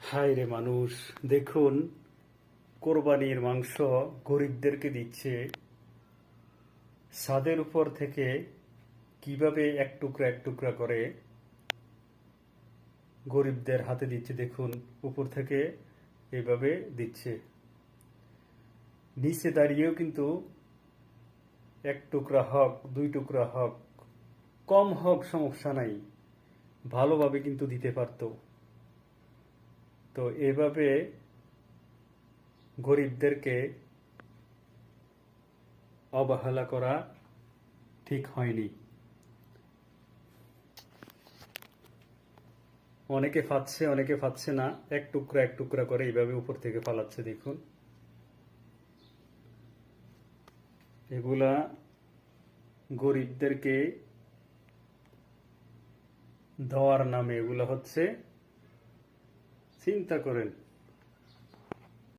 হায় রে মানুষ, দেখুন কোরবানির মাংস গরিবদেরকে দিচ্ছে, ছাদের উপর থেকে কিভাবে এক টুকরা এক টুকরা করে গরিবদের হাতে দিচ্ছে। দেখুন উপর থেকে এইভাবে দিচ্ছে, নিচে দাঁড়িয়েও কিন্তু এক টুকরা হক, দুই টুকরা হক, কম হক সমস্যা নাই, ভালোভাবে কিন্তু দিতে পারতো। তো এভাবে গরিবদেরকে অবহেলা করা ঠিক হয়নি। অনেকে ফাচ্ছে, অনেকে ফাচ্ছে না, এক টুকরা করে এইভাবে উপর থেকে ফালাচ্ছে। দেখুন এগুলা গরিবদেরকে দেওয়ার নামে, এগুলা হচ্ছে, চিন্তা করেন।